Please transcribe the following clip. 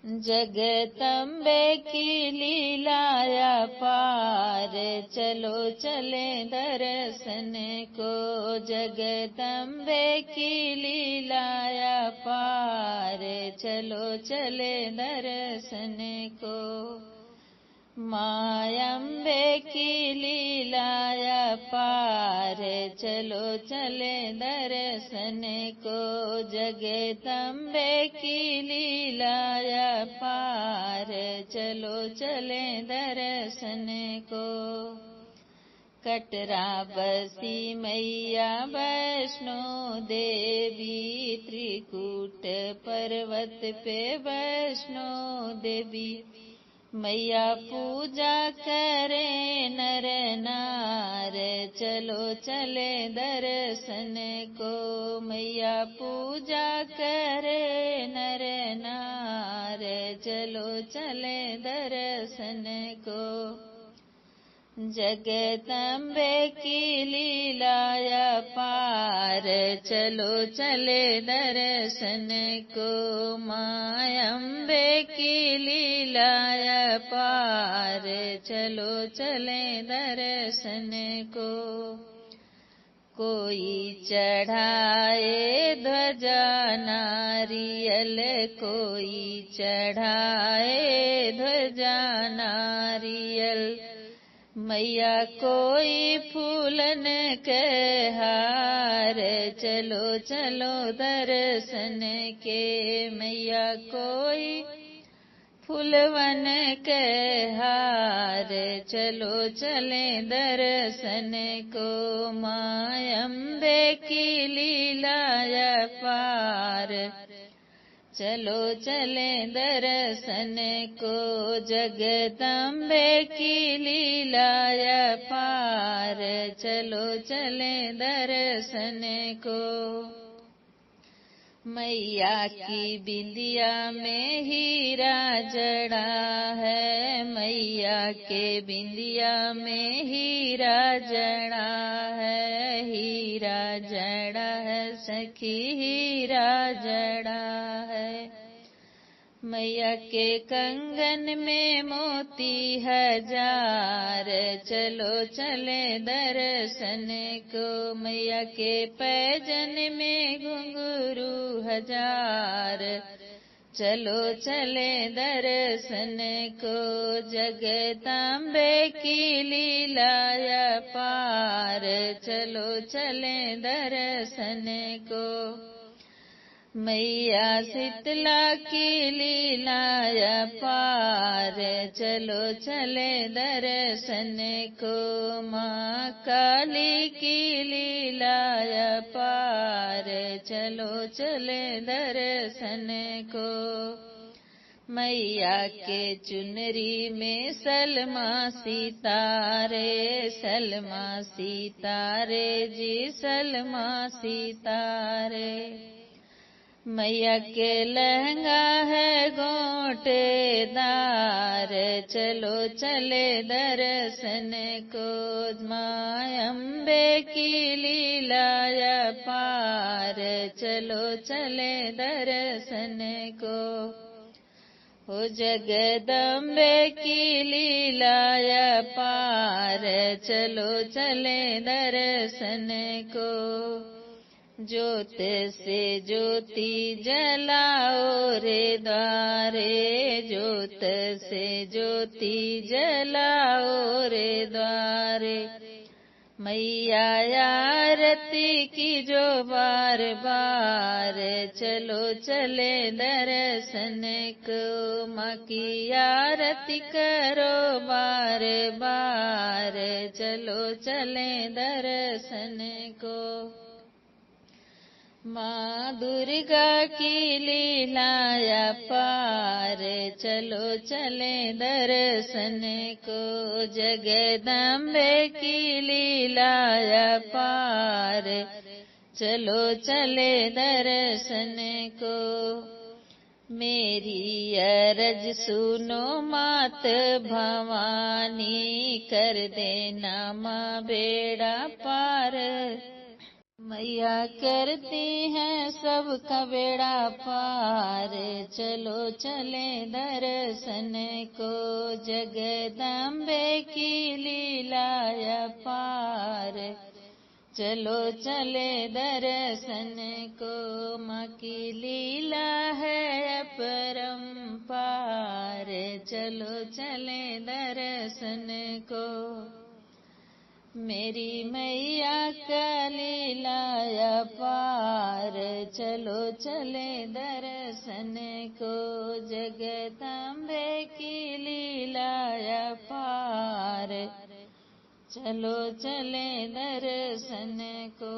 जगदम्बे की लीलाया पार, चलो चले दर्शन को। जगदम्बे की लीलाया पार, चलो चले दर्शन को। मायम्बे की लीलाया पार, चलो चले दर्शन को। जगदम्बे की लीलाया पार, चलो चले दर्शन को। कटरा बसी मैया वैष्णो देवी, त्रिकूट पर्वत पे वैष्णो देवी। मैया पूजा करे नर नार, चलो चले दर्शन को। मैया पूजा करे नर नार, चलो चले दर्शन को। जगदम्बे की लीलाया पार, चलो चले दर्शन को। मायम्बे की लीलाया पार, चलो चले दर्शन को। कोई चढ़ाए ध्वजा नारियल, कोई चढ़ाए ध्वजा नारियल। मैया कोई फूलन के हार, चलो चलो दर्शन के। मैया कोई फूलवन के हार, चलो चले दर्शन को। मायम्बे की लीलाया पार, चलो चले दर्शन को। जगदम्बे की लीलाया पार, चलो चले दर्शन को। मैया की बिंदिया में हीरा जड़ा है, मैया के बिंदिया में हीरा जड़ा है। हीरा जड़ा है सखी, हीरा जड़ा है। मैया के कंगन में मोती हजार, चलो चले दर्शन को। मैया के पैजन में घुंघरू हजार, चलो चले दर्शन को। जगदम्बे की लीलाया पार, चलो चले दर्शन को। मैया शीतला की लीलाया पार, चलो चले दर्शन को। माँ काली की लीलाया पार, चलो चले दर्शन को। मैया के चुनरी में सलमा सितारे, सलमा सितारे जी सलमा सितारे। मैया के लहंगा है गोटेदार, चलो चले दर्शन को। मायम्बे की लीलाया पार, चलो चले दर्शन को। हो जगदम्बे की लीलाया पार, चलो चले दर्शन को। ज्योत से ज्योति जलाओ रे द्वारे, ज्योत से ज्योति जलाओ रे द्वारे। मैया आरती की जो बार बार, चलो चले दर्शन को। माँ की आरती करो बार बार, चलो चले दर्शन को। माँ दुर्गा की लीलाया पार, चलो चले दर्शन को। जगदम्बे की लीलाया पार, चलो चले दर्शन को। मेरी अरज सुनो मात भवानी, कर देना माँ बेड़ा पार। मैया करती हैं सबका बेड़ा पार, चलो चले दर्शन को। जगदम्बे की लीला अपार, चलो चले दर्शन को। माँ की लीला है अपरंपार, चलो चले दर्शन को। मेरी मैया का लीला अपार, चलो चले दर्शन को। जगदम्बे की लीला अपार, चलो चले दर्शन को।